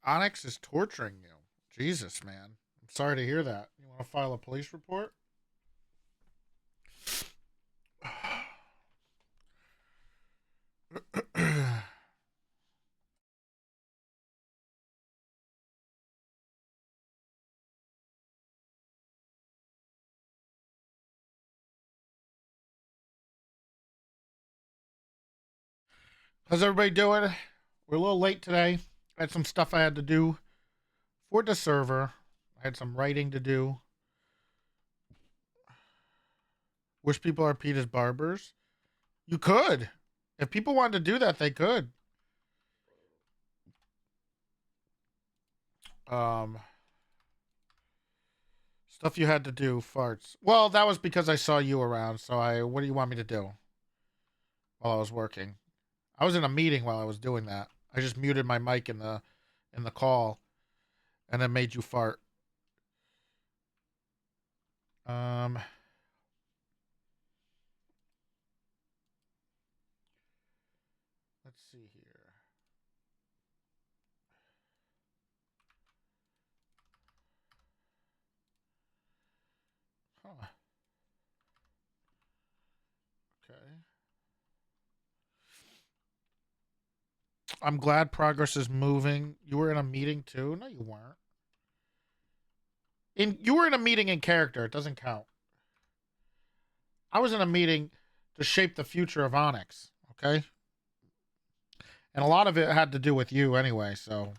Onyx is torturing you. Jesus, man. I'm sorry to hear that. You want to file a police report? How's everybody doing? We're a little late today. I had some stuff I had to do for the server. I had some writing to do. Wish people are Peter's barbers. You could. If people wanted to do that, they could. Um, Stuff you had to do, farts. Well, that was because I saw you around. So what do you want me to do while I was working? I was in a meeting while I was doing that. I just muted my mic in the call, and it made you fart. Um, let's see here. Huh. Okay. I'm glad progress is moving. You were in a meeting too? No, you weren't. You were in a meeting in character. It doesn't count. I was in a meeting to shape the future of Onyx. Okay, and a lot of it had to do with you anyway. So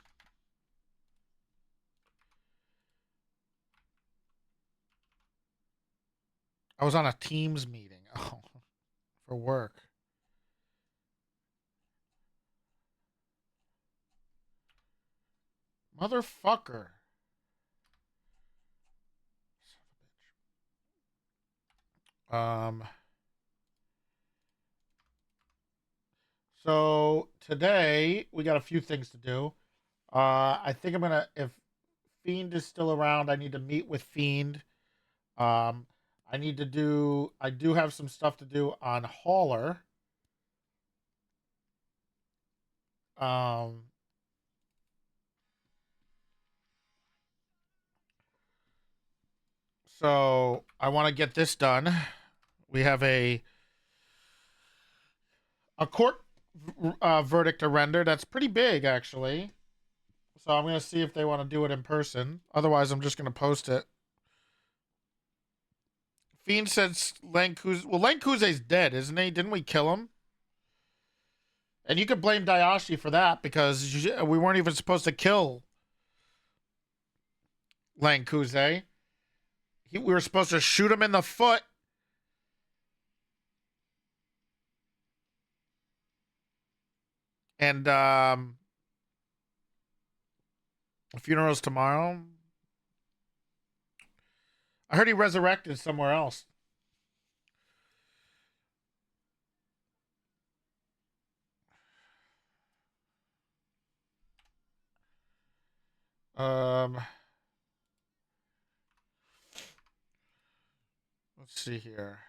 I was on a Teams meeting. Oh, for work. Motherfucker. Um. So today we got a few things to do. I think I'm gonna if Fiend is still around, I need to meet with Fiend. Um, I do have some stuff to do on Hauler. Um, so I want to get this done. We have a court verdict to render. That's pretty big, actually. So I'm gonna see if they want to do it in person. Otherwise, I'm just gonna post it. Fiend says Lankuze. Well, Lankuze's dead, isn't he? Didn't we kill him? And you could blame Dayashi for that because we weren't even supposed to kill Lankuze. We were supposed to shoot him in the foot. And funeral's tomorrow. I heard he resurrected somewhere else. Um, let's see here.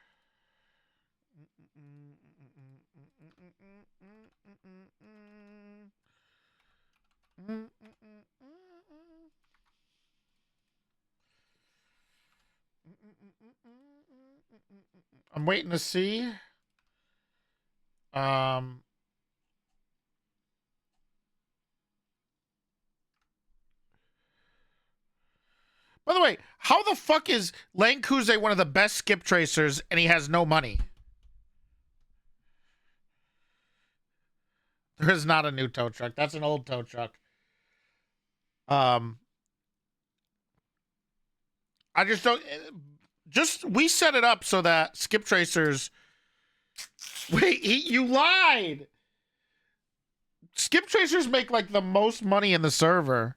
I'm waiting to see. Um, by the way, how the fuck is Lane Kuze one of the best skip tracers and he has no money? There is not a new tow truck. That's an old tow truck. Um, I just don't. Just we set it up so that skip tracers. Wait, you lied. Skip tracers make like the most money in the server.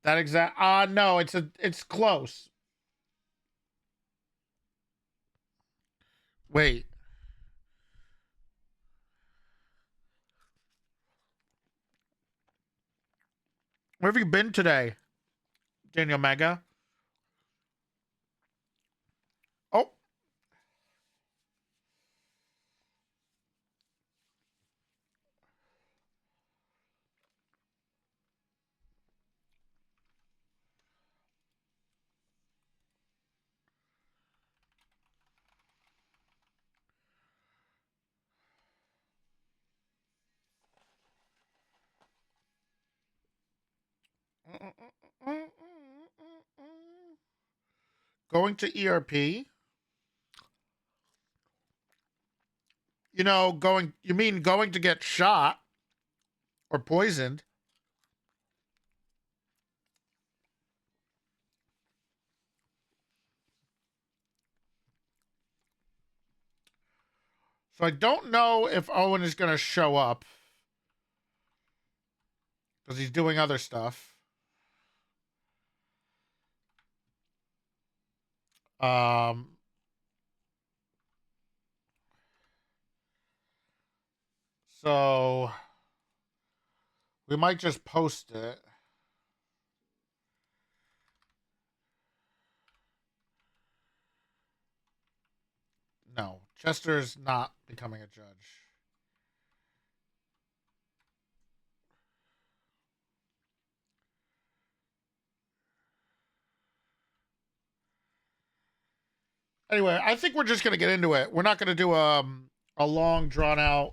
That exact. No, it's close. Wait, where have you been today, Daniel Mega? Oh, Going to ERP? You know, you mean going to get shot or poisoned? So I don't know if Owen is going to show up because he's doing other stuff. Um, so we might just post it. No, Chester's not becoming a judge. Anyway, I think we're just gonna get into it. We're not gonna do a long drawn out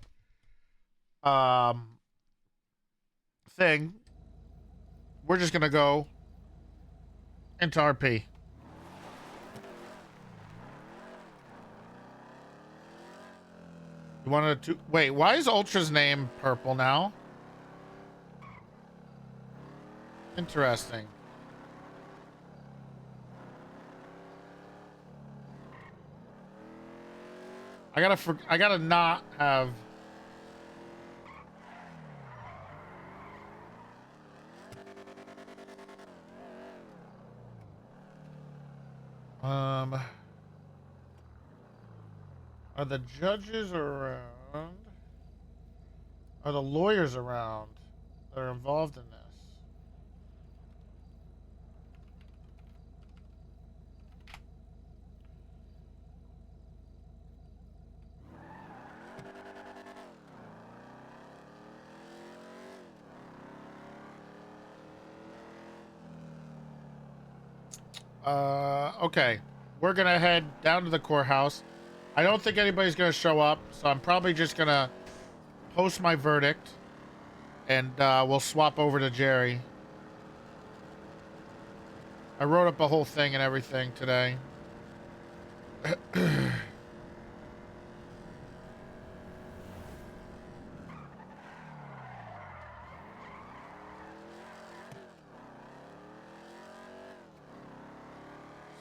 um thing. We're just gonna go into RP. You wanted to wait? Why is Ultra's name purple now? Interesting. I gotta not have. Um, are the judges around? Are the lawyers around that are involved in this? Okay. We're gonna head down to the courthouse. I don't think anybody's gonna show up, so I'm probably just gonna post my verdict, and we'll swap over to Jerry. I wrote up a whole thing and everything today.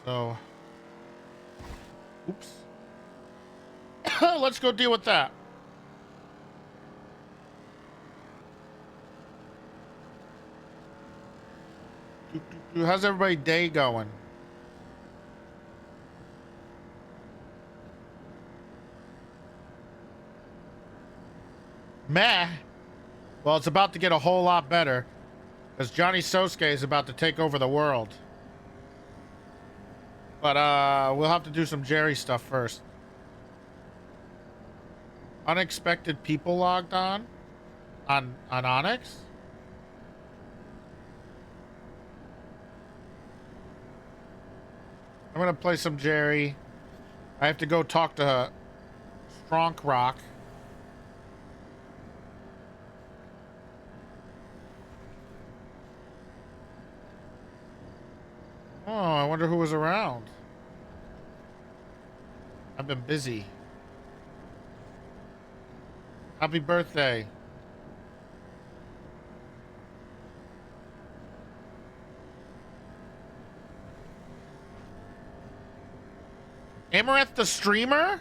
So, oops. Let's go deal with that. How's everybody day going? Meh. Well, it's about to get a whole lot better because Johnny Sosuke is about to take over the world. But we'll have to do some Jerry stuff first. Unexpected people logged on Onyx. I'm gonna play some Jerry. I have to go talk to Stronk Rock. Oh, I wonder who was around. I've been busy. Happy birthday. Amaranth the streamer? Are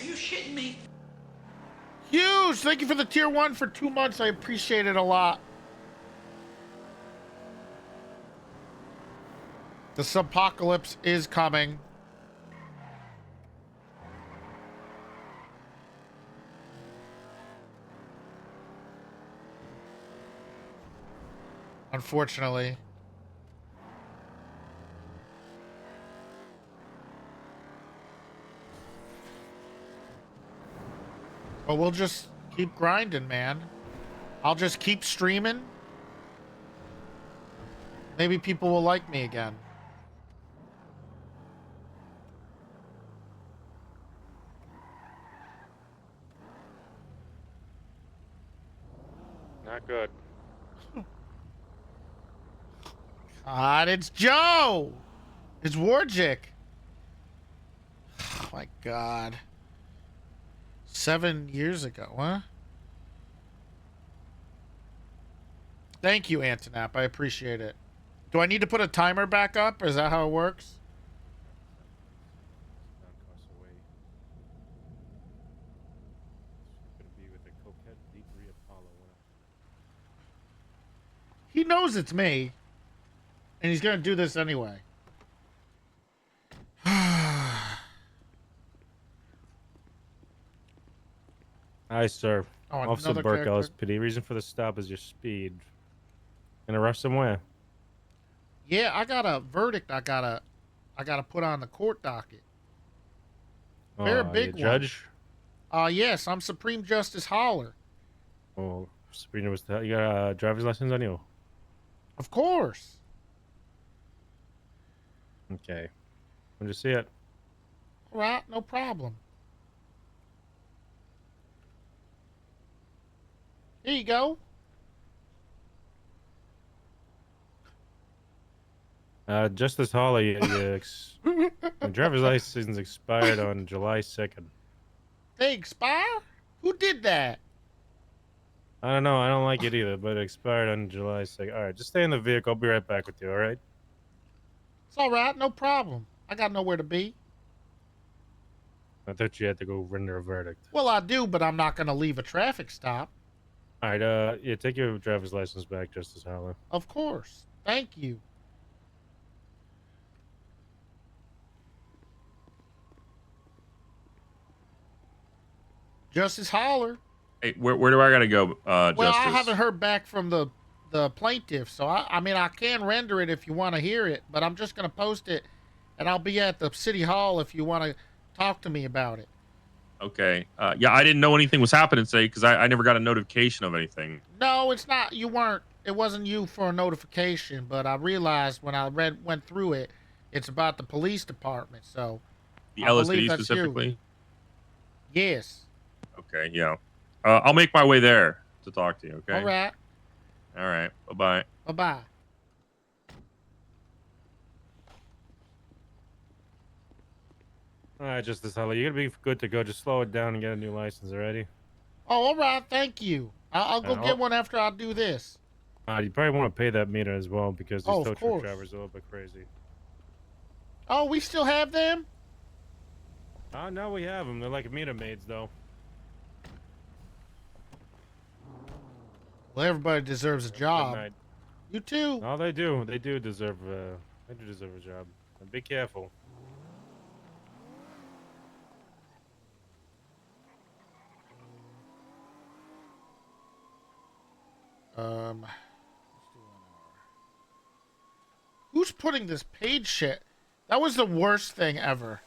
you shitting me? Huge! Thank you for the tier 1 for 2 months. I appreciate it a lot. The subpocalypse is coming. Unfortunately. But we'll just keep grinding, man. I'll just keep streaming. Maybe people will like me again. Not good. God, it's Joe. It's Warjick. Oh my God. 7 years ago, huh? Thank you, Antonap. I appreciate it. Do I need to put a timer back up? Is that how it works? He knows it's me. And he's going to do this anyway. Hi, sir. Oh, Officer another Burke, character. LSPD. Reason for the stop is your speed. Gonna rush somewhere? Yeah, I got a verdict I gotta put on the court docket. Very Oh, you big one. judge? Yes, I'm Supreme Justice Holler. Oh, Sabrina was you got a driver's license on you? Of course. Okay. When did you see it? All right, no problem. Here you go. Justice Hawley, your driver's license expired on July 2nd. They expire? Who did that? I don't know. I don't like it either, but it expired on July 2nd. All right, just stay in the vehicle. I'll be right back with you, all right? It's all right, no problem. I got nowhere to be. I thought you had to go render a verdict. Well, I do, but I'm not gonna leave a traffic stop. All right, yeah, take your driver's license back, Justice Howler. Of course. Thank you. Justice Holler. Hey, where do I gotta go, Well, Justice? I haven't heard back from the plaintiff, so I mean I can render it if you want to hear it, but I'm just gonna post it, and I'll be at the city hall if you want to talk to me about it. Okay. Yeah, I didn't know anything was happening today because I never got a notification of anything. No, it's not. You weren't. It wasn't you for a notification, but I realized when I went through it, it's about the police department. So The I believe LSPD that's specifically. you. Yes. Okay. Yeah. I'll make my way there to talk to you. Okay. All right. All right. Bye bye. Bye bye. All right, Justice Howler, you're gonna be good to go. Just slow it down and get a new license already. Oh, all right. Thank you. I'll go get one after I do this. You probably want to pay that meter as well because these Oh, tow of truck course. drivers are a little bit crazy. Oh, we still have them? No, we have them. They're like meter maids, though. Well, everybody deserves a Good job. night. You too. No, they do. They do deserve. They do deserve a job. And be careful. Let's do 1 hour. Who's putting this page shit? That was the worst thing ever.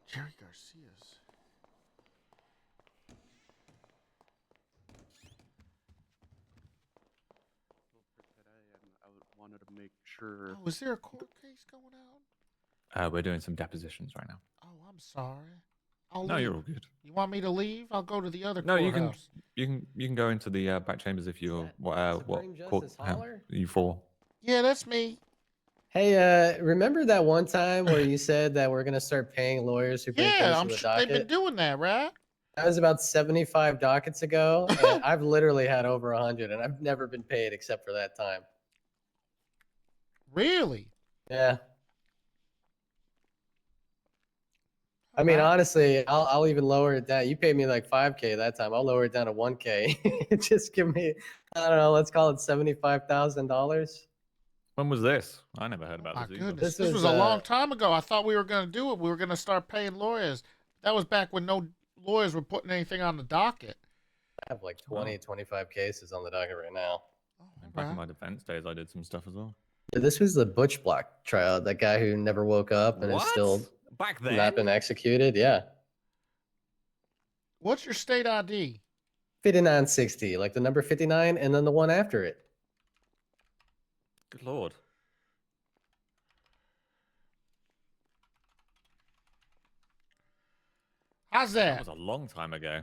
Jerry Garcia's. I wanted to make sure. Oh, is there a court case going on? We're doing some depositions right now. Oh, I'm sorry. I'll No, leave. you're all good. You want me to leave? I'll go to the other No, courthouse. you can go into the back chambers if you're what Supreme court Justice Holler? you for. Yeah, that's me. Hey, remember that one time where you said that we're gonna start paying lawyers who bring Yeah, things I'm to the sure they've been docket? doing that, right? That was about 75 dockets ago, and I've literally had over 100, and I've never been paid except for that time. Really? Yeah. I mean, Alright. honestly, I'll even lower it down. You paid me like 5K that time. I'll lower it down to 1K. Just give me, I don't know, let's call it $75,000. When was this? I never heard about My this either. goodness, This this was was, a long time ago. I thought we were going to do it. We were going to start paying lawyers. That was back when no lawyers were putting anything on the docket. I have like 20, 25 cases on the docket right now. Oh, Back in alright. my defense days, I did some stuff as well. Yeah, this was the Butch Block trial, that guy who never woke up and is still back not been executed. Yeah. What's your state ID? 5960, like the number 59 and then the one after it. Good lord. How's That that? was a long time ago.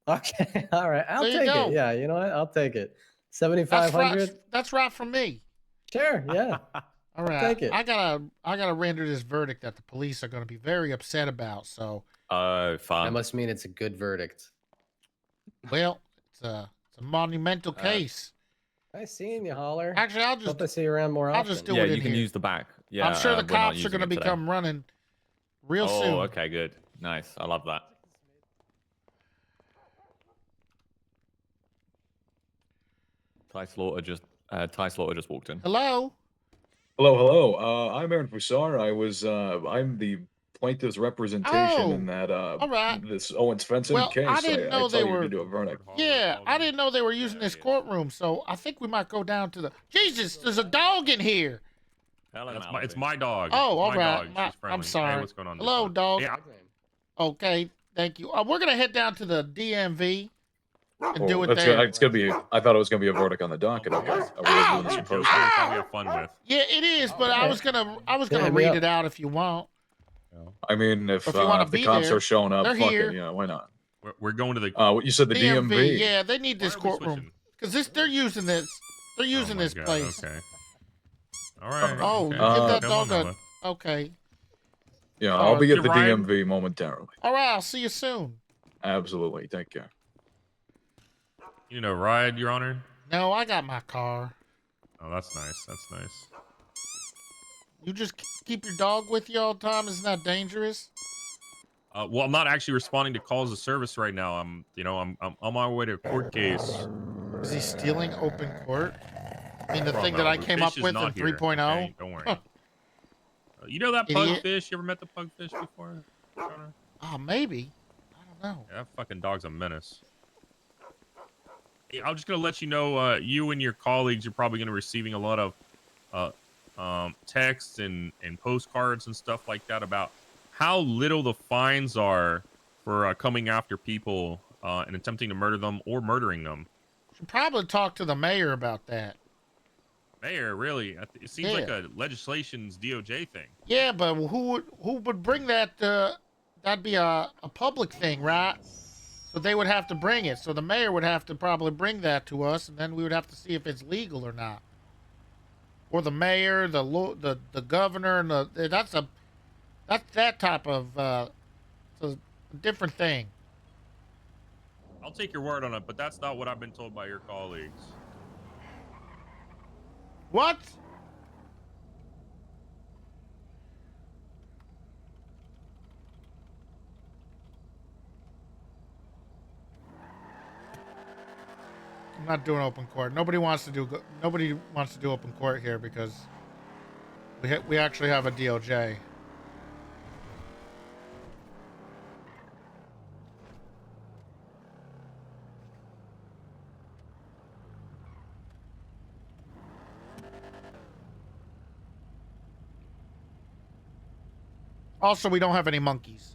Okay, all right, I'll There you take go. it. Yeah, you know what? I'll take it. That's 7,500. right. That's right from me. Sure, yeah. All right. take it. I gotta render this verdict that the police are gonna be very upset about. So, Oh, That fun. must mean it's a good verdict. well, it's a monumental case. Nice seeing you, Holler. Actually, Hope I see you around more I'll often. just do Yeah, it in you can here. use the back. Yeah, I'm sure the we're not cops are using gonna it today. become running real soon. Oh, okay, good. Nice. I love that. Ty Slaughter just walked in. Hello. Hello. I'm Aaron Fusar. I'm the plaintiff's representation in Oh, that all right. this Owens Fenton Well, I case. didn't know I they saw you were. to do a verdict. Yeah, I didn't know they were using this courtroom. So I think we might go down to the. Jesus, there's a dog in here. Hello, It's my dog. Oh, all my right. dog. She's I'm friendly. sorry. Hey, what's going on? Hello, dog. Yeah, Okay, thank you. We're gonna head down to the DMV and do it That's there. it's gonna be. I thought it was gonna be a verdict on the docket. Are we doing this in person? Something we have fun with. Yeah, it is, but I was gonna hit me read up. it out if you want. I mean, if If you wanna if the be cops there, are showing up, they're fuck here. it. Yeah, why not? We're going to the. What you said, the DMV. Yeah, they need this Why are we courtroom switching? because they're using this. They're using my this God, place. Okay. All right. Oh, okay. give that Come dog on, a. Noah. Okay. Yeah, I'll be you at the riding? DMV momentarily. All right. I'll see you soon. Absolutely. Take care. You know, ride, Your Honor. No, I got my car. Oh, that's nice. That's nice. You just keep your dog with you all the time. Isn't that dangerous? Well, I'm not actually responding to calls of service right now. I'm on my way to a court case. Is he stealing open court? I mean, the Well, thing no, that I the came fish up is with in not here, 3.0. okay? Don't worry. You know that Idiot. pugfish? You ever met the pugfish before? Your Honor? Oh, maybe. I don't know. Yeah, that fucking dog's a menace. Hey, I'm just gonna let you know, you and your colleagues are probably gonna be receiving a lot of texts and postcards and stuff like that about how little the fines are for coming after people and attempting to murder them or murdering them. Should probably talk to the mayor about that. Mayor, really? It seems like Yeah. a legislation's DOJ thing. Yeah, but who would bring that? That'd be a public thing, right? So they would have to bring it. So the mayor would have to probably bring that to us, and then we would have to see if it's legal or not. Or the mayor, the governor, and that's that type of it's a different thing. I'll take your word on it, but that's not what I've been told by your colleagues. What? I'm not doing open court. Nobody wants to do open court here because we actually have a DOJ. Also, we don't have any monkeys.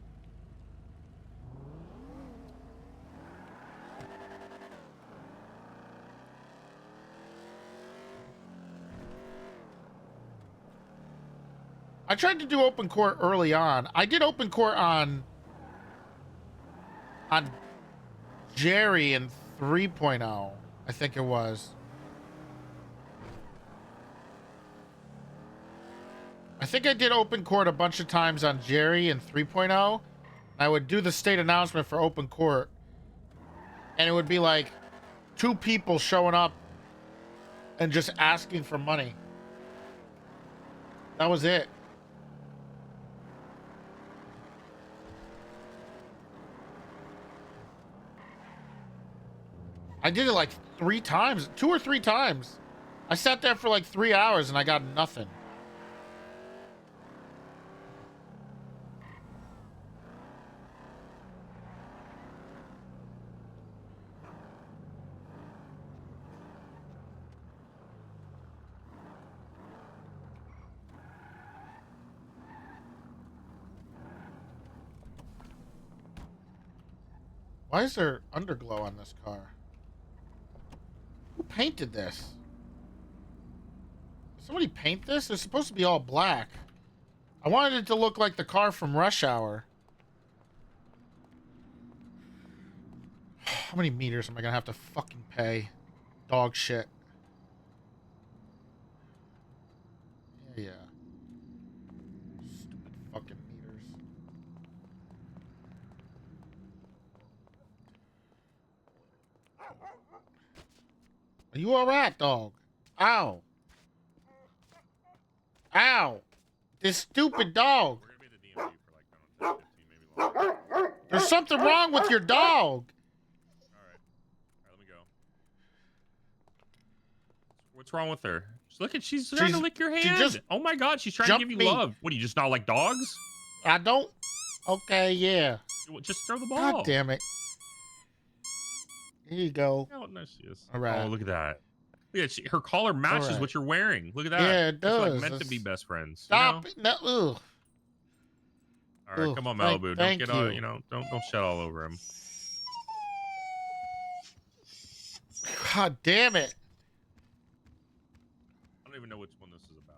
I tried to do open court early on. I did open court on Jerry in 3.0, I think it was. I think I did open court a bunch of times on Jerry in 3.0. I would do the state announcement for open court, and it would be like 2 people showing up and just asking for money. That was it. I did it like 3 times, 2 or 3 times. I sat there for like 3 hours and I got nothing. Why is there underglow on this car? painted this? Somebody paint this? It's supposed to be all black. I wanted it to look like the car from Rush Hour. How many meters am I gonna have to fucking pay? Dog shit. Yeah. Stupid fucking meters. Are you alright, dog? Ow. Ow. This stupid dog. We're gonna be at the DMV for like, I don't know, 10, 15, maybe longer. There's something wrong with your dog. All right, let me go. What's wrong with her? Look at, she's trying to lick your she hand. just Oh my God, she's trying to give you jumped me. love. What, do you just not like dogs? I don't. Okay, yeah. Just throw the ball. God damn it. Here you go. Oh, nice she is. All right. Oh, look at that. Yeah, her collar matches right. what you're wearing. Look at that. Yeah, it It's does. like meant to be best friends. Stop You it. No, ugh. know? All right, Ugh, come on, thank- Malibu. Don't thank get all, you. don't shit all over him. God damn it. I don't even know which one this is about.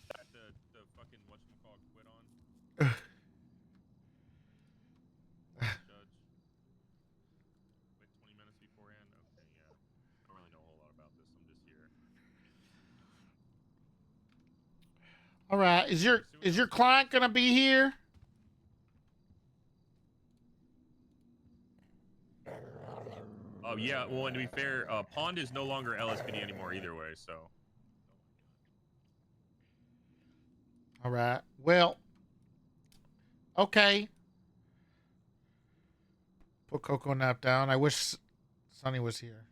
That the fucking whatchamacallit quit on? Judge. Wait 20 minutes beforehand? Okay, yeah. I don't really know a whole lot about this. I'm just here. All right. Is your client gonna be here? Oh, yeah. Well, and to be fair, Pond is no longer LSPD anymore either way, so. All right. Well. Okay. Put Coco Nap down. I wish Sonny was here.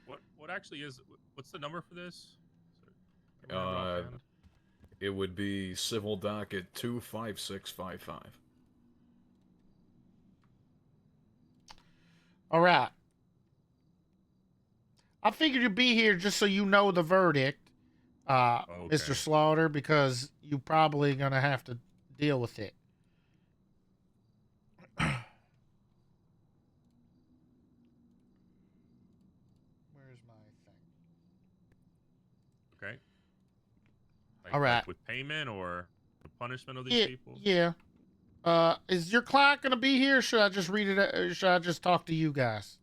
What actually is, what's the number for this? It would be civil docket 25655. All right. I figured you'd be here just so you know the verdict, Mr. Slaughter, because you're probably going to have to deal with it. Where's my thing? Okay. All right. Like with payment or the punishment of these people? Yeah. Is your client going to be here? Or should I just read it? Or should I just talk to you guys?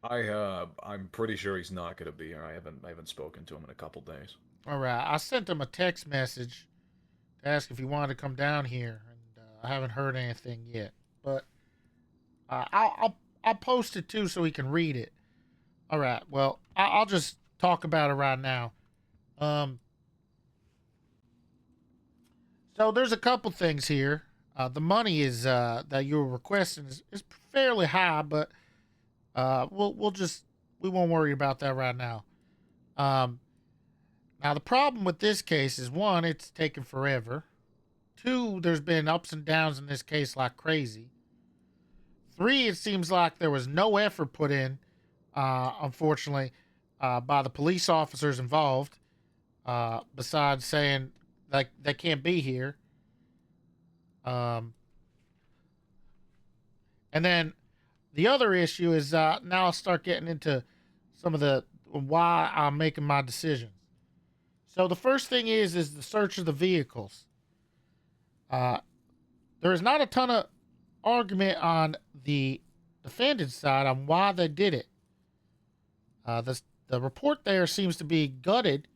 I'm pretty sure he's not going to be here. I haven't spoken to him in a couple days. All right. I sent him a text message to ask if he wanted to come down here, and I haven't heard anything yet. But I'll post it too so he can read it. All right. Well, I'll just talk about it right now. So there's a couple things here. The money is that you're requesting is fairly high, but we won't worry about that right now. Now the problem with this case is, one, it's taken forever. Two, there's been ups and downs in this case like crazy. Three, it seems like there was no effort put in, unfortunately, by the police officers involved, besides saying like they can't be here. And then the other issue is now I'll start getting into some of the why I'm making my decisions. So the first thing is the search of the vehicles. There is not a ton of argument on the defendant's side on why they did it. The report there seems to be gutted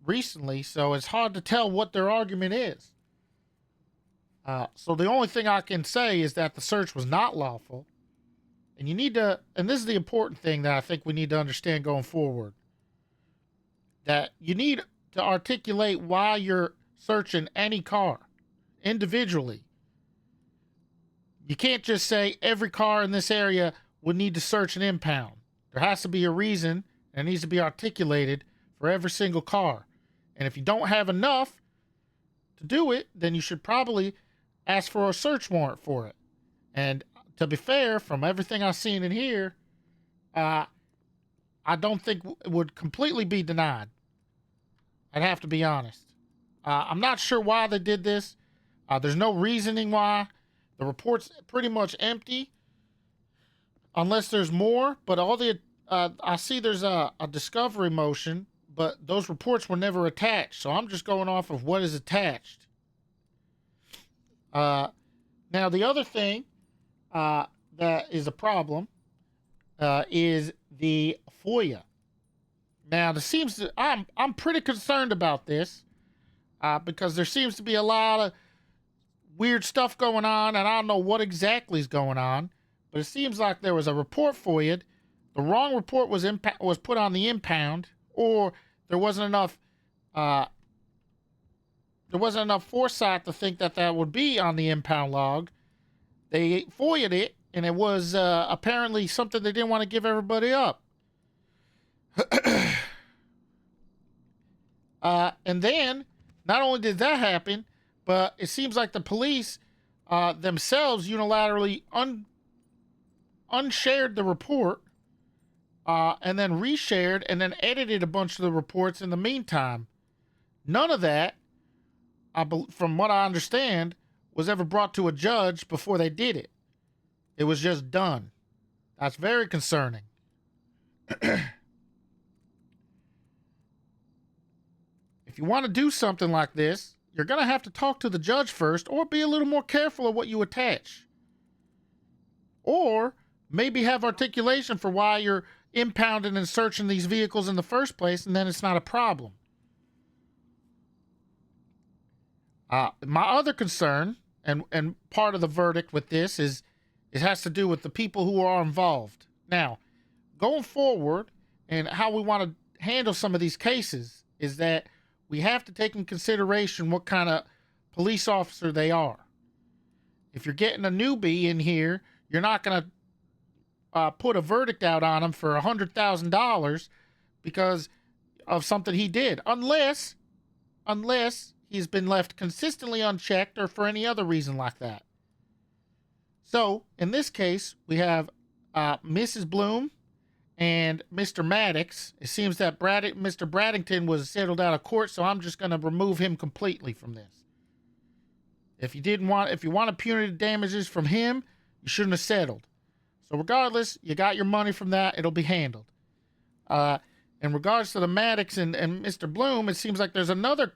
recently, so it's hard to tell what their argument is. So the only thing I can say is that the search was not lawful. And you need to, and this is the important thing that I think we need to understand going forward, that you need to articulate why you're searching any car individually. You can't just say every car in this area would need to search an impound. There has to be a reason, and it needs to be articulated for every single car. And if you don't have enough to do it, then you should probably ask for a search warrant for it. And to be fair, from everything I've seen in here, I don't think it would completely be denied. I'd have to be honest. I'm not sure why they did this. There's no reasoning why. The report's pretty much empty, unless there's more. But all the I see there's a discovery motion, but those reports were never attached. So I'm just going off of what is attached. Now the other thing that is a problem is the FOIA. Now, I'm pretty concerned about this because there seems to be a lot of weird stuff going on, and I don't know what exactly is going on. But it seems like there was a report FOIA'd, the wrong report was put on the impound, or there wasn't enough foresight to think that that would be on the impound log. They FOIA'd it, and it was apparently something they didn't want to give everybody up. And then, not only did that happen, but it seems like the police themselves unilaterally unshared the report and then reshared and then edited a bunch of the reports in the meantime. None of that, from what I understand, was ever brought to a judge before they did it. It was just done. That's very concerning. If you want to do something like this, you're going to have to talk to the judge first, or be a little more careful of what you attach. Or maybe have articulation for why you're impounding and searching these vehicles in the first place, and then it's not a problem. My other concern, and part of the verdict with this, is it has to do with the people who are involved. Now, going forward, and how we want to handle some of these cases, is that we have to take in consideration what kind of police officer they are. If you're getting a newbie in here, you're not going to put a verdict out on him for $100,000 because of something he did, unless he's been left consistently unchecked or for any other reason like that. So, in this case, we have Mrs. Bloom and Mr. Maddox. It seems that Mr. Braddington was settled out of court, so I'm just going to remove him completely from this. If you wanted punitive damages from him, you shouldn't have settled. So regardless, you got your money from that. It'll be handled. In regards to the Maddox and Mr. Bloom, it seems like there's another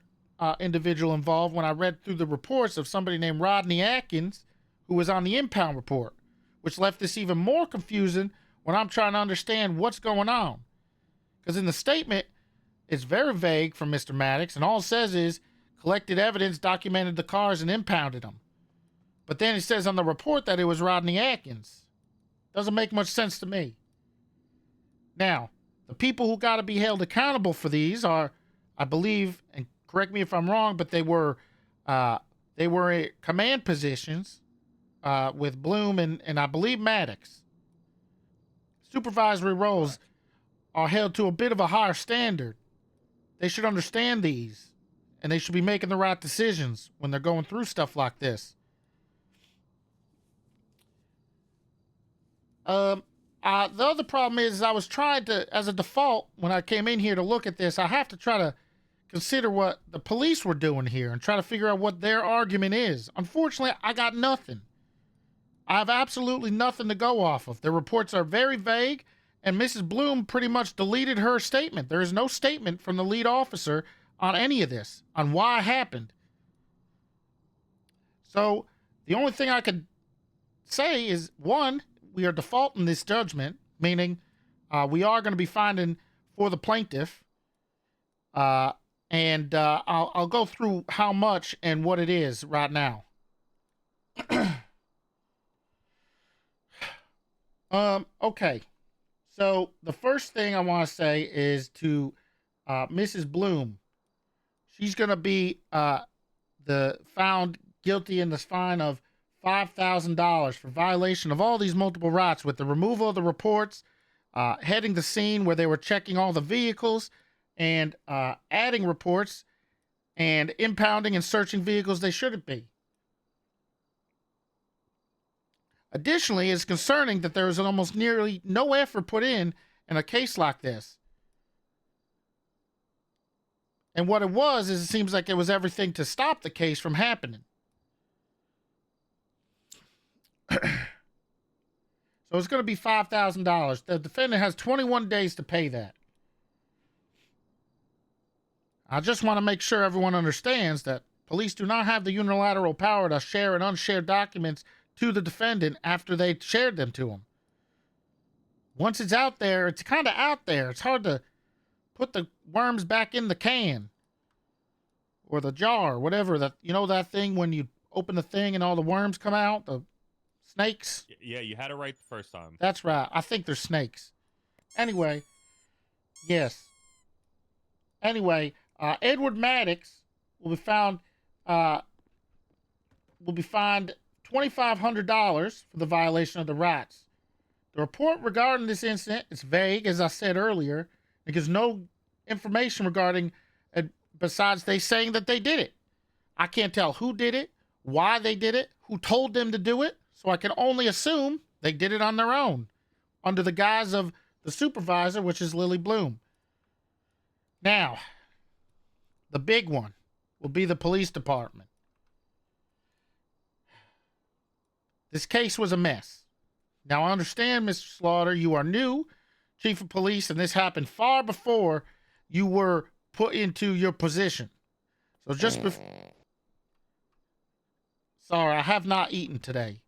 individual involved when I read through the reports of somebody named Rodney Atkins, who was on the impound report, which left this even more confusing when I'm trying to understand what's going on. Because in the statement, it's very vague from Mr. Maddox, and all it says is, collected evidence, documented the cars, and impounded them. But then it says on the report that it was Rodney Atkins. Doesn't make much sense to me. Now, the people who got to be held accountable for these are, I believe, and correct me if I'm wrong, but they were in command positions with Bloom and I believe Maddox. Supervisory roles are held to a bit of a higher standard. They should understand these, and they should be making the right decisions when they're going through stuff like this. The other problem is I was trying to, as a default, when I came in here to look at this, I have to try to consider what the police were doing here and try to figure out what their argument is. Unfortunately, I got nothing. I have absolutely nothing to go off of. The reports are very vague, and Mrs. Bloom pretty much deleted her statement. There is no statement from the lead officer on any of this, on why it happened. So the only thing I could say is, one, we are defaulting this judgment, meaning we are going to be finding for the plaintiff, and I'll go through how much and what it is right now. Okay. So the first thing I want to say is to Mrs. Bloom. She's going to be found guilty in this fine of $5,000 for violation of all these multiple rights, with the removal of the reports, heading the scene where they were checking all the vehicles, and adding reports, and impounding and searching vehicles they shouldn't be. Additionally, it's concerning that there is almost nearly no effort put in a case like this. And what it was is, it seems like it was everything to stop the case from happening. So it's going to be $5,000. The defendant has 21 days to pay that. I just want to make sure everyone understands that police do not have the unilateral power to share and unshare documents to the defendant after they shared them to him. Once it's out there, it's kind of out there. It's hard to put the worms back in the can or the jar, whatever. That, you know, that thing when you open the thing and all the worms come out, the snakes? Yeah, you had it right the first time. That's right. I think they're snakes. Anyway, yes. Anyway, Edward Maddox will be found fined $2,500 for the violation of the rights. The report regarding this incident is vague, as I said earlier. It gives no information regarding it besides they saying that they did it. I can't tell who did it, why they did it, who told them to do it, so I can only assume they did it on their own, under the guise of the supervisor, which is Lily Bloom. Now, the big one will be the police department. This case was a mess. Now, I understand, Mr. Slaughter, you are new chief of police, and this happened far before you were put into your position. So just before... Sorry, I have not eaten today.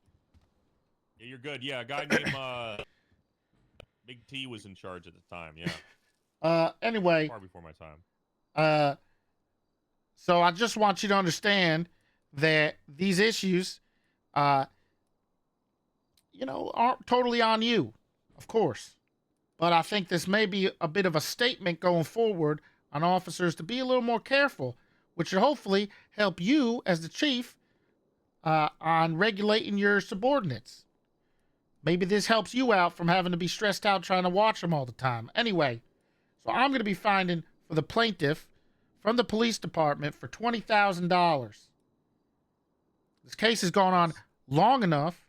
Yeah, you're good. Yeah, a guy named Big T was in charge at the time. Yeah. Anyway... Far before my time. So I just want you to understand that these issues, aren't totally on you, of course. But I think this may be a bit of a statement going forward on officers to be a little more careful, which should hopefully help you as the chief on regulating your subordinates. Maybe this helps you out from having to be stressed out trying to watch them all the time. Anyway, so I'm going to be finding for the plaintiff from the police department for $20,000. This case has gone on long enough,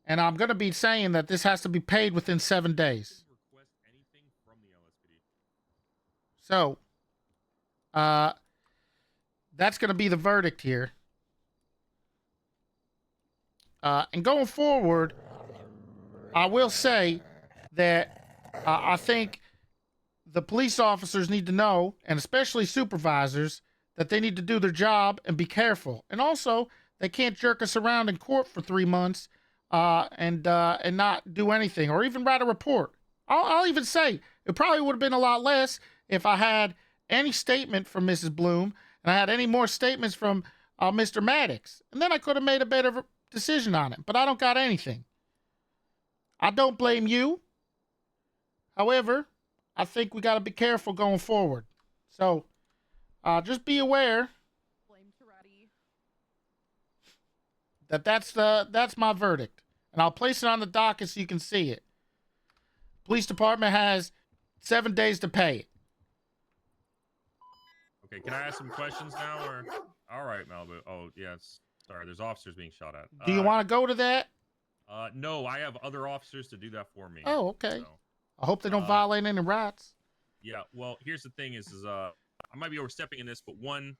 and I'm going to be saying that this has to be paid within 7 days. Request anything from the LSPD. So, that's going to be the verdict here. And going forward, I will say that I think the police officers need to know, and especially supervisors, that they need to do their job and be careful. And also, they can't jerk us around in court for 3 months and not do anything, or even write a report. I'll even say it probably would have been a lot less if I had any statement from Mrs. Bloom and I had any more statements from Mr. Maddox, and then I could have made a better decision on it. But I don't got anything. I don't blame you. However, I think we got to be careful going forward. So, just be aware that that's my verdict, and I'll place it on the docket so you can see it. Police department has 7 days to pay it. Okay, can I ask some questions now, or? All right, Malibu. Oh, yes. Sorry, there's officers being shot at. Do you want to go to that? No, I have other officers to do that for me. Oh, okay. So, I hope they don't violate any rights. yeah, well, here's the thing is I might be overstepping in this, but one,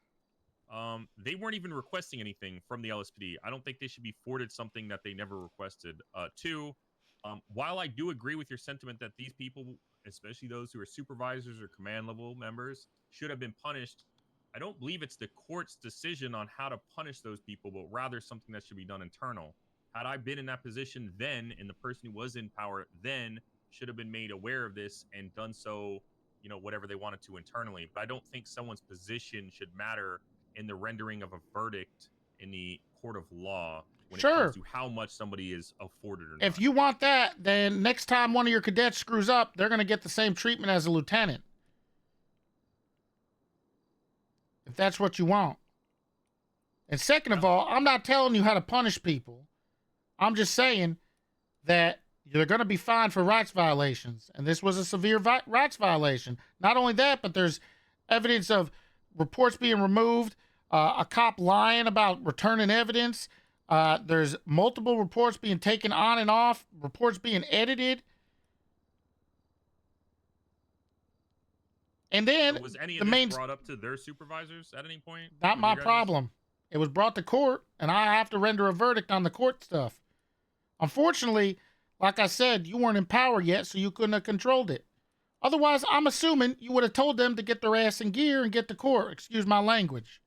they weren't even requesting anything from the LSPD. I don't think they should be forwarded something that they never requested. Two, while I do agree with your sentiment that these people, especially those who are supervisors or command level members, should have been punished, I don't believe it's the court's decision on how to punish those people, but rather something that should be done internal. Had I been in that position then, and the person who was in power then should have been made aware of this and done so, whatever they wanted to internally. But I don't think someone's position should matter in the rendering of a verdict in the court of law when it comes to how much somebody is afforded or not. If you want that, then next time one of your cadets screws up, they're going to get the same treatment as a lieutenant. If that's what you want. And second of all, I'm not telling you how to punish people. I'm just saying that you're going to be fined for rights violations. And this was a severe rights violation. Not only that, but there's evidence of reports being removed, a cop lying about returning evidence. There's multiple reports being taken on and off, reports being edited. And then so was any of this brought up to their supervisors at any point? Not my problem. It was brought to court, and I have to render a verdict on the court stuff. Unfortunately, Like I said, you weren't in power yet, so you couldn't have controlled it. Otherwise, I'm assuming you would have told them to get their ass in gear and get to court. Excuse my language.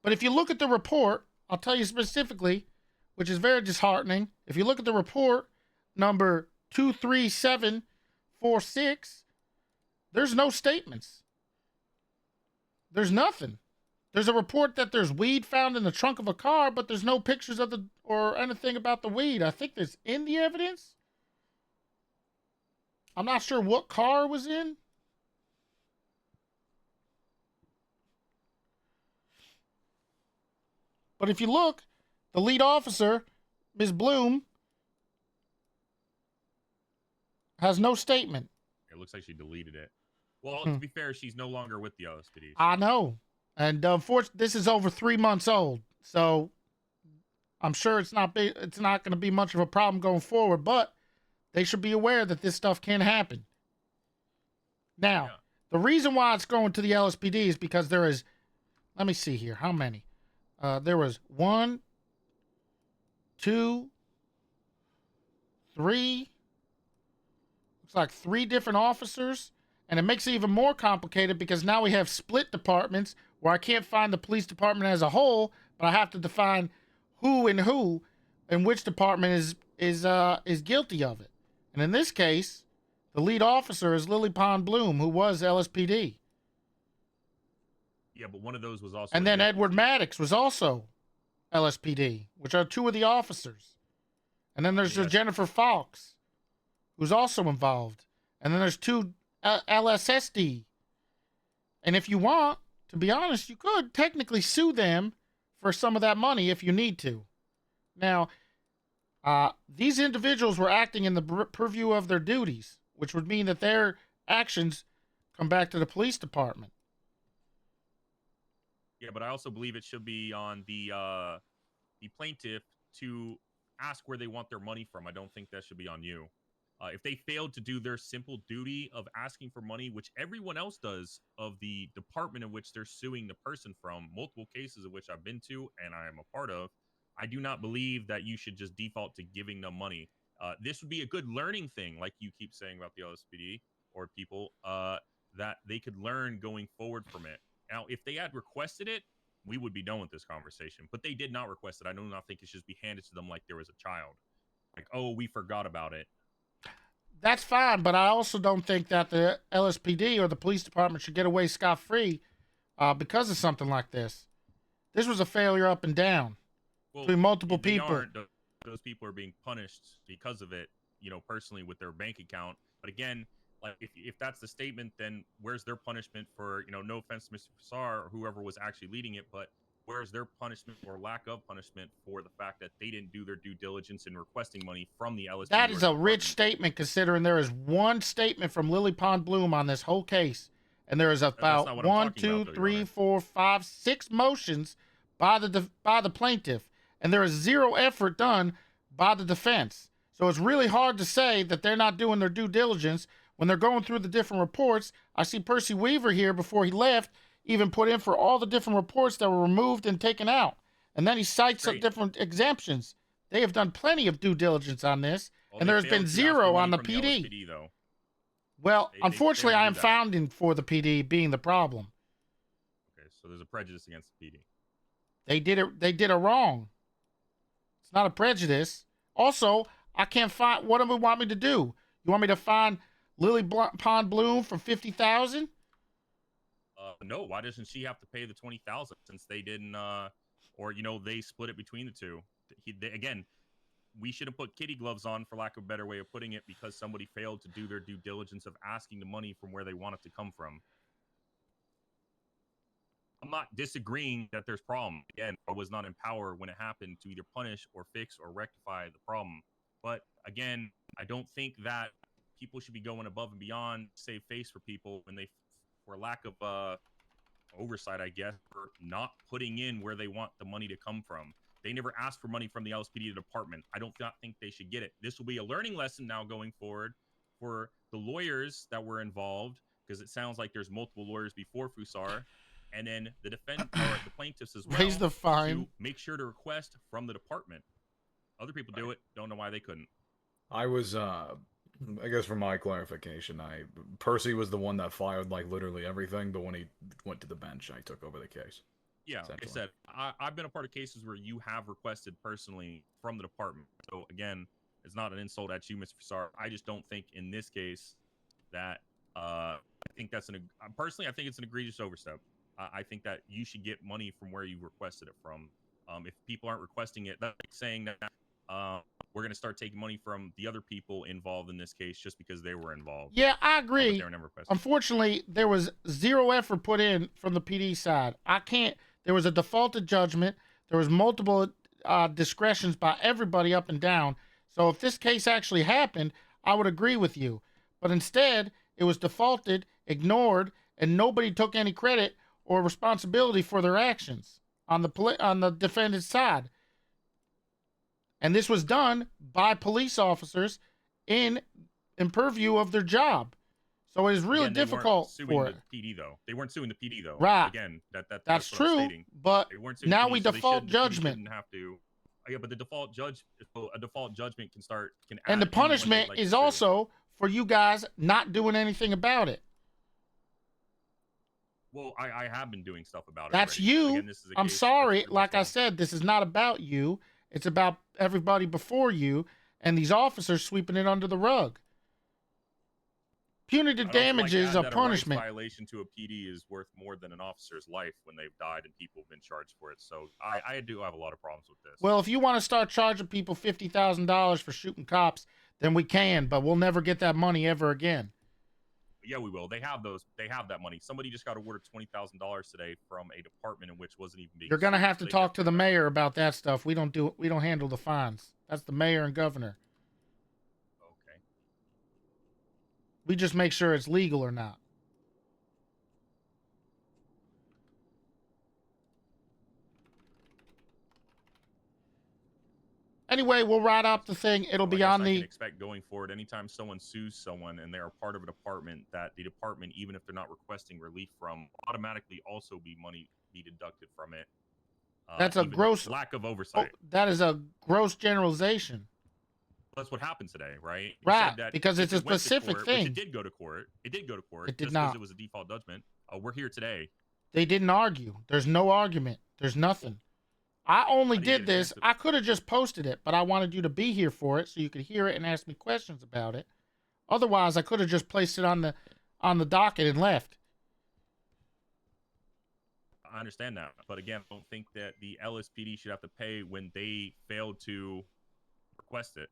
But if you look at the report, I'll tell you specifically, which is very disheartening. If you look at the report number 23746, there's no statements. There's nothing. There's a report that there's weed found in the trunk of a car, but there's no pictures of the or anything about the weed. I think that's in the evidence. I'm not sure what car it was in. But if you look, the lead officer, Ms. Bloom, has no statement. It looks like she deleted it. Well, to be fair, she's no longer with the LSPD. I know. And unfortunately, this is over 3 months old. So I'm sure it's not going to be much of a problem going forward, but they should be aware that this stuff can happen. Now, the reason why it's going to the LSPD is because there is, let me see here, how many? There was 1, 2, 3, looks like 3 different officers, and it makes it even more complicated because now we have split departments where I can't find the police department as a whole, but I have to define who and which department is guilty of it. And in this case, the lead officer is Lily Pond Bloom, who was LSPD. Yeah, but one of those was also. And then Edward Maddox was also LSPD, which are 2 of the officers. And then there's Jennifer Fox, who's also involved. And then there's 2 LSSD. And if you want, to be honest, you could technically sue them for some of that money if you need to. Now, these individuals were acting in the purview of their duties, which would mean that their actions come back to the police department. Yeah, but I also believe it should be on the plaintiff to ask where they want their money from. I don't think that should be on you. If they failed to do their simple duty of asking for money, which everyone else does, of the department in which they're suing the person from, multiple cases of which I've been to and I am a part of, I do not believe that you should just default to giving them money. This would be a good learning thing, like you keep saying about the LSPD or people, that they could learn going forward from it. Now, if they had requested it, we would be done with this conversation. But they did not request it. I do not think it should be handed to them like there was a child. Like, oh, we forgot about it. That's fine, but I also don't think that the LSPD or the police department should get away scot-free because of something like this. This was a failure up and down between multiple people. Those people are being punished because of it, personally with their bank account. But again, like if that's the statement, then where's their punishment for, no offense to Mr. Fassar or whoever was actually leading it, but where's their punishment or lack of punishment for the fact that they didn't do their due diligence in requesting money from the LSPD? That is a rich statement, considering there is one statement from Lily Pond Bloom on this whole case, and there is about 1, 2, 3, 4, 5, 6 motions by the plaintiff, and there is 0 effort done by the defense. So it's really hard to say that they're not doing their due diligence when they're going through the different reports. I see Percy Weaver here before he left even put in for all the different reports that were removed and taken out. And then he cites some different exemptions. They have done plenty of due diligence on this, and there's been 0 on the PD. LSPD, though. Well, unfortunately, I am founding for the PD being the problem. Okay, so there's a prejudice against the PD. They did it wrong. It's not a prejudice. Also, I can't find, what do you want me to do? You want me to find Lily Pond Bloom for $50,000? No, why doesn't she have to pay the $20,000 since they didn't, or they split it between the two? Again, we should have put kitty gloves on, for lack of a better way of putting it, because somebody failed to do their due diligence of asking the money from where they want it to come from. I'm not disagreeing that there's problem. Again, I was not in power when it happened to either punish or fix or rectify the problem. But again, I don't think that people should be going above and beyond to save face for people when they, for lack of oversight, I guess, for not putting in where they want the money to come from. They never asked for money from the LSPD department. I don't think they should get it. This will be a learning lesson now going forward for the lawyers that were involved, because it sounds like there's multiple lawyers before Fassar, and then the the plaintiffs as well. Raise the fine. To make sure to request from the department. Other people do it. Don't know why they couldn't. I was, I guess for my clarification, Percy was the one that filed like literally everything, but when he went to the bench, I took over the case. Yeah, like I Essentially. said, I've been a part of cases where you have requested personally from the department. So again, it's not an insult at you, Mr. Fassar. I just don't think in this case that I think that's personally I think it's an egregious overstep. I think that you should get money from where you requested it from. If people aren't requesting it, that's like saying that we're going to start taking money from the other people involved in this case just because they were involved. Yeah, I But agree. they were never requested. Unfortunately, there was zero effort put in from the PD side. There was a defaulted judgment. There was multiple discretions by everybody up and down. So if this case actually happened, I would agree with you. But instead, it was defaulted, ignored, and nobody took any credit or responsibility for their actions on the defendant's side. And this was done by police officers in purview of their job. So it is really Again, they weren't difficult suing for the it. PD though. They weren't suing the PD though. Right. Again, that's That's what I'm true, stating. but They weren't suing now the PD, we so they default the PD judgment. shouldn't have to. Yeah, but the default judgment can And add the anyone they'd punishment like is to sue. also for you guys not doing anything about it. Well, I have been doing stuff about it. That's already. you. Again, this is a I'm case that's sorry. pretty Like much I said, this is not about you. It's about everybody before you and these officers sweeping it under the rug. Punitive I'd also like to damages add are that punishment. A rights violation to a PD is worth more than an officer's life when they've died and people have been charged for it. So I do have a lot of problems with this. Well, if you want to start charging people $50,000 for shooting cops, then we can, but we'll never get that money ever again. Yeah, we will. They have those. They have that money. Somebody just got awarded $20,000 today from a department in which wasn't even being. You're gonna sued, have so to they talk to the definitely have mayor about that stuff. We don't handle the fines. That's the mayor and governor. that. Okay. We just make sure it's legal or not. Anyway, we'll write up the thing. It'll So be I guess on I the. can expect going forward. Anytime someone sues someone and they are part of a department, that the department, even if they're not requesting relief from, automatically also be deducted from it. That's a even gross lack of Oh, oversight. that is a gross generalization. That's what happened today, right? You Right, said that because if it's a it went to specific court, thing. Which it did go to court. It did go to court. It did just not. because it was a default judgment. We're here today. They didn't argue. There's no argument. There's nothing. I only I didn't did get a this. chance to- I could have just posted it, but I wanted you to be here for it so you could hear it and ask me questions about it. Otherwise, I could have just placed it on the docket and left. I understand that, but again, I don't think that the LSPD should have to pay when they failed to request it.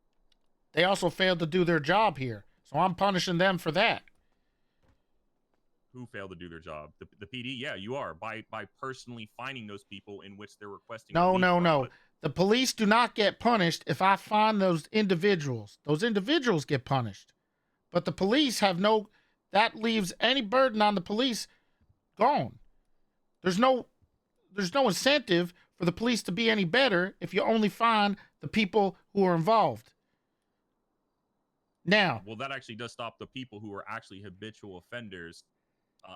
They also failed to do their job here, so I'm punishing them for that. Who failed to do their job? The PD? Yeah, you are by personally finding those people in which they're requesting. No, relief no, from, no. but The police do not get punished if I find those individuals. Those individuals get punished. But the police have no, that leaves any burden on the police gone. There's no incentive for the police to be any better if you only find the people who are involved. Now, Well, that actually does stop the people who are actually habitual offenders.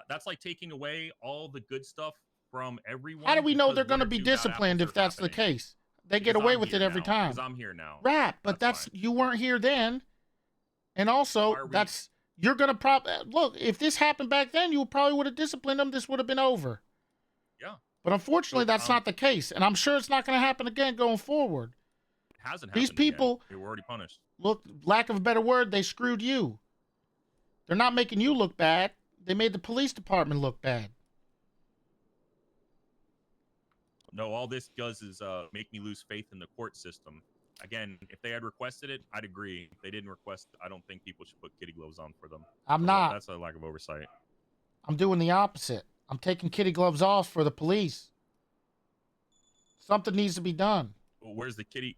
That's like taking away all the good stuff from everyone. how do we know because they're one going to or be two bad disciplined apples if are that's the happening. case? They get Because away I'm with it here every now, time. Because I'm here now. Right, but That's that's fine. you weren't here then. And Why also, are we- that's you're gonna look. If this happened back then, you probably would have disciplined them. This would have been over. Yeah. But unfortunately, Look, that's not the case, and I'm sure it's not going to happen again going forward. It hasn't These happened again. people- They were already punished. Look, lack of a better word, they screwed you. They're not making you look bad. They made the police department look bad. No, all this does is make me lose faith in the court system. Again, if they had requested it, I'd agree. If they didn't request it, I don't think people should put kitty gloves on for them. I'm So not. That's a lack of oversight. I'm doing the opposite. I'm taking kitty gloves off for the police. Something needs to be done. Well, where's the kitty?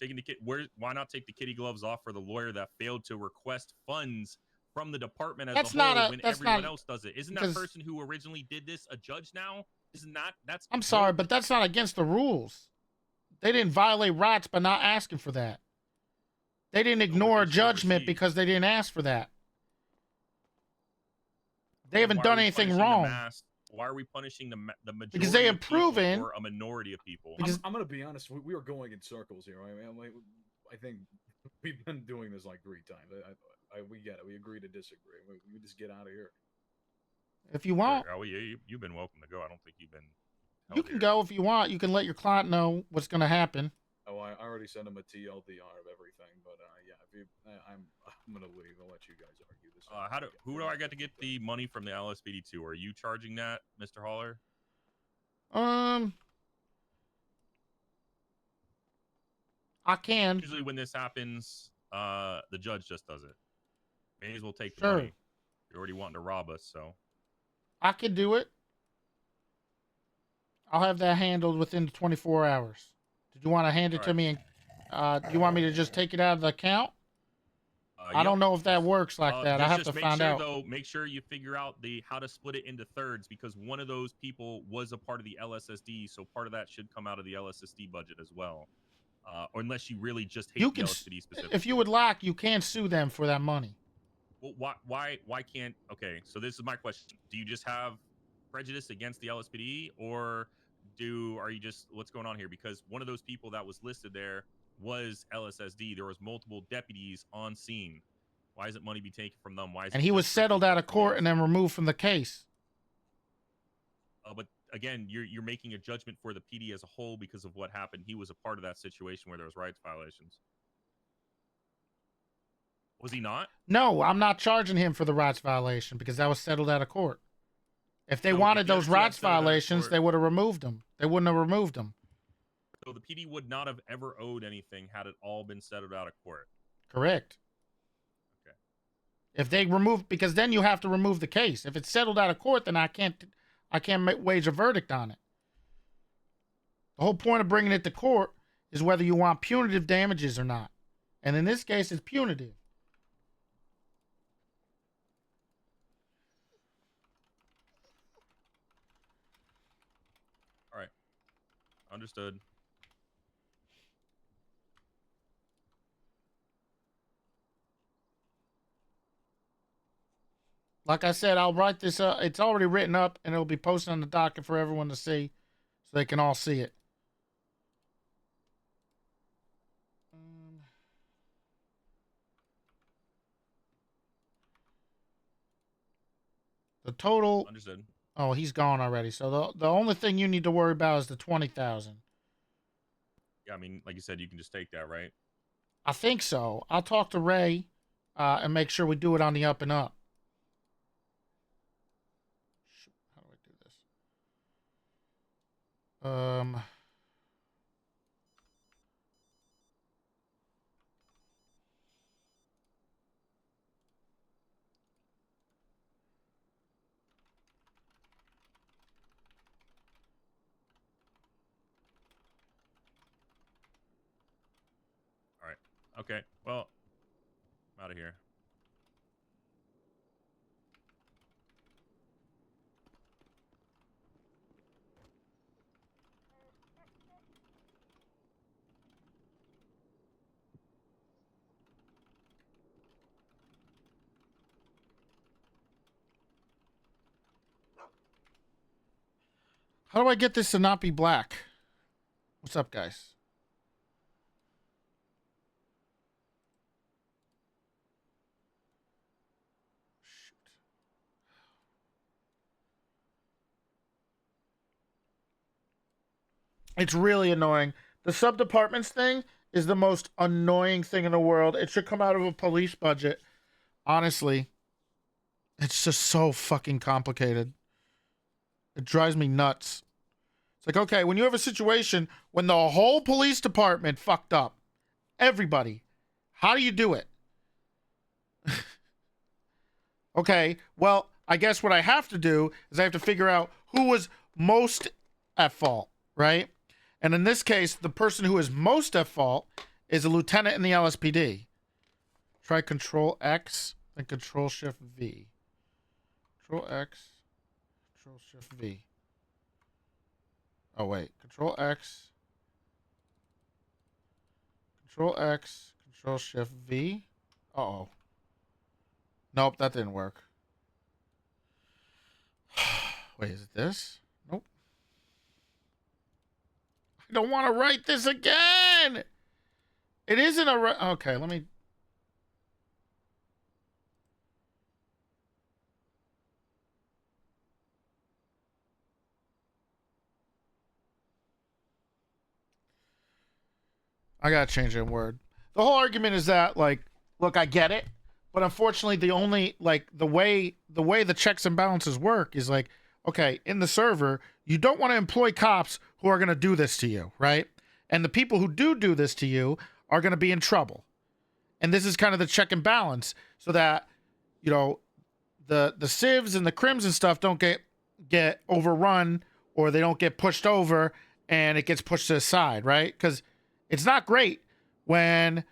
Taking the kid? Why not take the kitty gloves off for the lawyer that failed to request funds from the department as That's a whole not a- when that's everyone not- else does it? Isn't because- that person who originally did this a judge now? Isn't that's? I'm sorry, but that's not against the rules. They didn't violate rights by not asking for that. They didn't ignore a they should judgment receive. because they didn't ask for that. They haven't Why are done we anything punishing the wrong. why are we punishing the majority? Because they of have people proven- for a minority of people. Because- I'm gonna be honest. We are going in circles here. I mean, I think We've been doing this like 3 times. We get it. We agree to disagree. We just get out of here. If you want, Oh, yeah, you've been welcome to go. I don't think you've been. you held can here. go if you want. You can let your client know what's going to happen. Oh, I already sent him a TLDR of everything, but yeah, if you, I'm gonna leave. I'll let you guys argue this. Who do I get to get the money from the LSPD to? Are you charging that, Mr. Haller? I can. Usually when this happens, the judge just does it. May as well take the Sure. money. You're already wanting to rob us, so. I can do it. I'll have that handled within 24 hours. Did you want to hand it to me? And do you want me to just take it out of the account? I don't know if that works like that. I have to find out. Though, make sure you figure out how to split it into thirds, because one of those people was a part of the LSSD, so part of that should come out of the LSSD budget as well. Or unless you really just hate the LSPD specifically. If you would like, you can sue them for that money. Well, why can't? Okay, so this is my question: do you just have prejudice against the LSPD, or are you just, what's going on here? Because one of those people that was listed there was LSSD. There was multiple deputies on scene. Why isn't money be taken from them? Why is and he was settled out of court and then removed from the case. But again, you're making a judgment for the PD as a whole because of what happened. He was a part of that situation where there was rights violations. Was he not? No, I'm not charging him for the rights violation because that was settled out of court. If they wanted those rights violations, they would have removed them. They wouldn't have removed them. So the PD would not have ever owed anything had it all been settled out of court. Correct. Okay. If they remove, because then you have to remove the case. If it's settled out of court, then I can't wage a verdict on it. The whole point of bringing it to court is whether you want punitive damages or not. And in this case, it's punitive. All right. Understood. Like I said, I'll write this up. It's already written up, and it'll be posted on the docket for everyone to see, so they can all see it. The total. Understood. Oh, he's gone already. So the only thing you need to worry about is the 20,000. Yeah, I mean, like you said, you can just take that, right? I think so. I'll talk to Ray, and make sure we do it on the up and up. Shoot, how do I do this? All right. Okay. Well, I'm out of here. How do I get this to not be black? What's up, guys? Shoot. It's really annoying. The sub-departments thing is the most annoying thing in the world. It should come out of a police budget. Honestly, it's just so fucking complicated. It drives me nuts. It's like, okay, when you have a situation when the whole police department fucked up, everybody, how do you do it? Okay, well, I guess what I have to do is I have to figure out who was most at fault, right? And in this case, the person who is most at fault is a lieutenant in the LSPD. Try Control X and Control Shift V. Control X, Control Shift V. Oh, wait. Control X. Control X, Control Shift V. Uh-oh. Nope, that didn't work. Wait, is it this? Nope. I don't want to write this again. It isn't a... Okay, let me I gotta change it in Word. The whole argument is that, like, look, I get it, but unfortunately, the only like the way the checks and balances work is like, okay, in the server, you don't want to employ cops who are gonna do this to you, right? And the people who do this to you are gonna be in trouble. And this is kind of the check and balance, so that you know the civs and the crims and stuff don't get overrun, or they don't get pushed over and it gets pushed to the side, right? Because it's not great when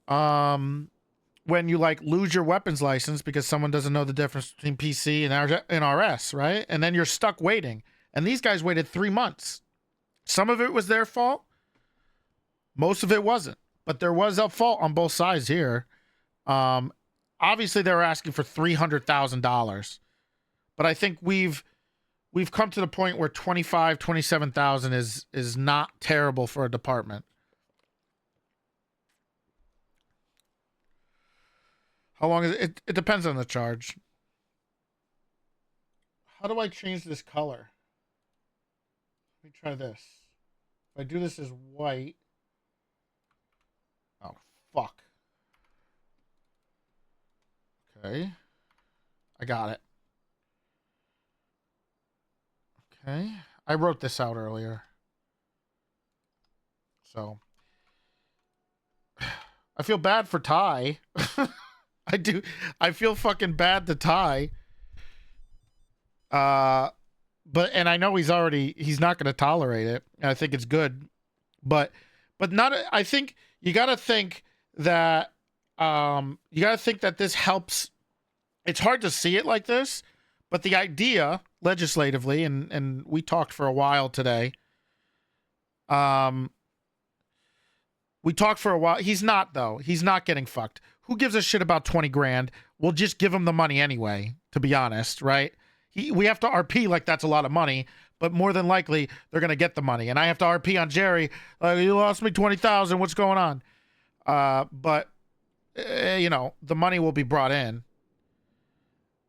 you like lose your weapons license because someone doesn't know the difference between PC and RS, right? And then you're stuck waiting. And these guys waited 3 months. Some of it was their fault. Most of it wasn't. But there was a fault on both sides here. Obviously they were asking for $300,000. But I think we've come to the point where 27,000 is not terrible for a department. How long is it? It depends on the charge. How do I change this color? Let me try this. If I do this as white. Oh, fuck. Okay. I got it. Okay. I wrote this out earlier. So. I feel bad for Ty. I do. I feel fucking bad to Ty. And I know he's not going to tolerate it. And I think it's good. But not, I think you got to think that, this helps. It's hard to see it like this, but the idea legislatively, and we talked for a while today. We talked for a while. He's not, though. He's not getting fucked. Who gives a shit about 20 grand? We'll just give him the money anyway, to be honest, right? We have to RP like that's a lot of money, but more than likely, they're going to get the money. And I have to RP on Jerry. You lost me 20,000. What's going on? But the money will be brought in.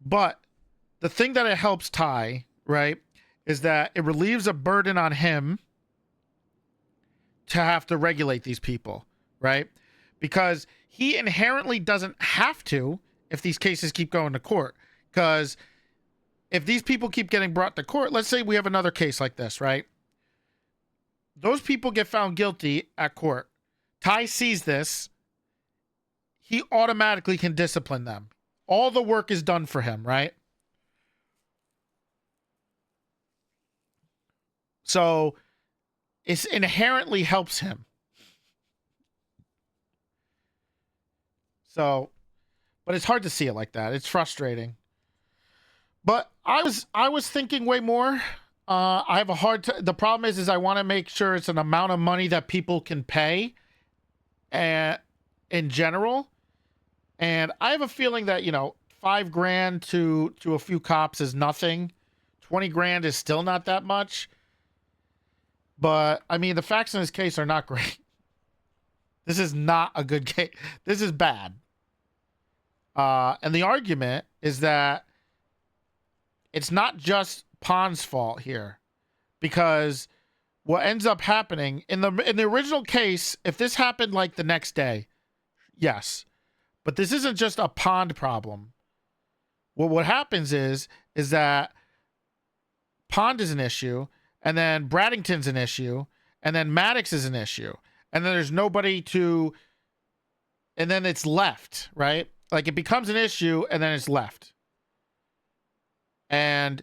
But the thing that it helps Ty, right, is that it relieves a burden on him to have to regulate these people, right? Because he inherently doesn't have to if these cases keep going to court. Because if these people keep getting brought to court, let's say we have another case like this, right? Those people get found guilty at court. Ty sees this. He automatically can discipline them. All the work is done for him, right? So it inherently helps him. So, but it's hard to see it like that. It's frustrating. But I was thinking way more. I have a hard time. The problem is I want to make sure it's an amount of money that people can pay, and in general. And I have a feeling that, $5 grand to a few cops is nothing. 20 grand is still not that much. But I mean, the facts in this case are not great. This is not a good case. This is bad. And the argument is that it's not just Pond's fault here, because what ends up happening in the original case, if this happened like the next day, yes, but this isn't just a Pond problem. What happens is that Pond is an issue, and then Braddington's an issue, and then Maddox is an issue, and then there's nobody to, and then it's left, right? Like it becomes an issue, and then it's left. And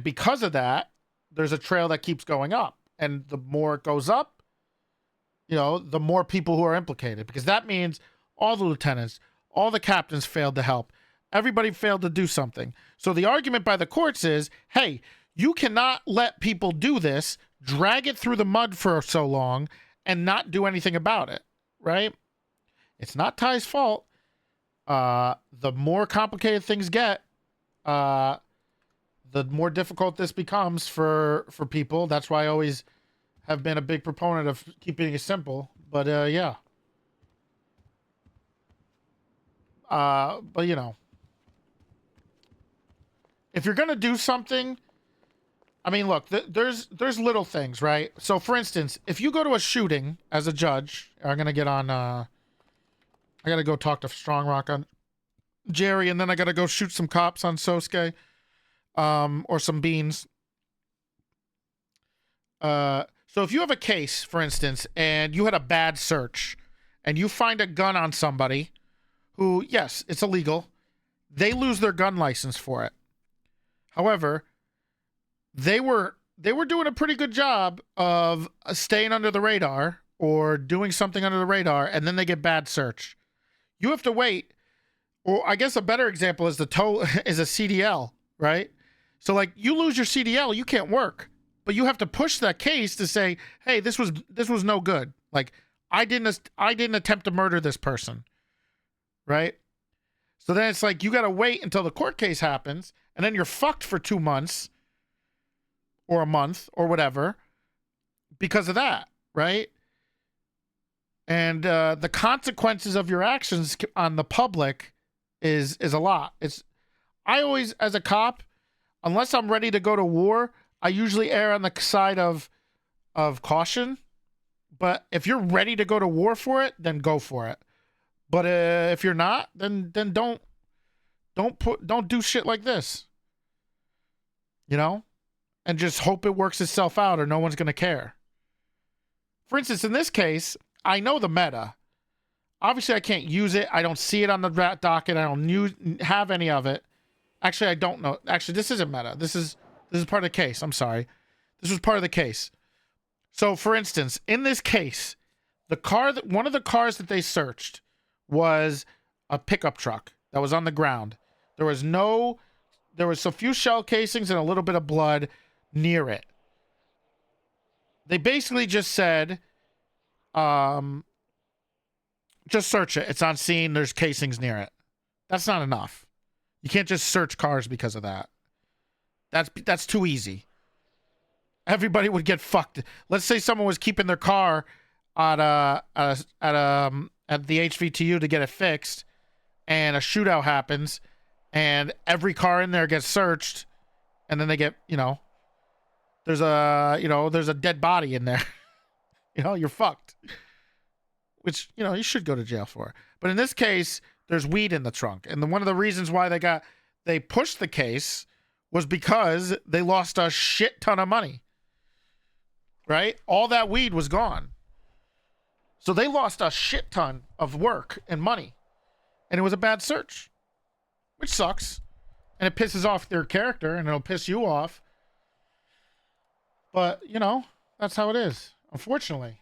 because of that, there's a trail that keeps going up. And the more it goes up, the more people who are implicated. Because that means all the lieutenants, all the captains failed to help. Everybody failed to do something. So the argument by the courts is, hey, you cannot let people do this, drag it through the mud for so long, and not do anything about it, right? It's not Ty's fault. The more complicated things get, the more difficult this becomes for people. That's why I always have been a big proponent of keeping it simple. But yeah. But if you're gonna do something, I mean, look, there's little things, right? So, for instance, if you go to a shooting as a judge, I'm gonna get on. I gotta go talk to Strong Rock on Jerry, and then I gotta go shoot some cops on Sosuke, or some beans. So if you have a case, for instance, and you had a bad search, and you find a gun on somebody, who, yes, it's illegal, they lose their gun license for it. However, they were doing a pretty good job of staying under the radar or doing something under the radar, and then they get bad search. You have to wait. Or I guess a better example is is a CDL, right? So like you lose your CDL, you can't work, but you have to push that case to say, hey, this was no good. Like I didn't attempt to murder this person, right? So then it's like you got to wait until the court case happens, and then you're fucked for 2 months or a month or whatever because of that, right? And the consequences of your actions on the public is a lot. I always, as a cop, unless I'm ready to go to war, I usually err on the side of caution. But if you're ready to go to war for it, then go for it. But if you're not, then don't do shit like this. You know? And just hope it works itself out or no one's going to care. For instance, in this case, I know the meta. Obviously, I can't use it. I don't see it on the docket. I don't have any of it. Actually, I don't know. Actually, this isn't meta. This is part of the case. I'm sorry. This was part of the case. So, for instance, in this case, one of the cars that they searched was a pickup truck that was on the ground. There was a few shell casings and a little bit of blood near it. They basically just said, just search it. It's on scene. There's casings near it. That's not enough. You can't just search cars because of that. That's too easy. Everybody would get fucked. Let's say someone was keeping their car at the HVTU to get it fixed, and a shootout happens, and every car in there gets searched, and then they get, there's a dead body in there. You're fucked. Which, you should go to jail for. But in this case, there's weed in the trunk. And one of the reasons why they pushed the case was because they lost a shit ton of money. Right? All that weed was gone. So they lost a shit ton of work and money. And it was a bad search. Which sucks. And it pisses off their character, and it'll piss you off. But, that's how it is. Unfortunately.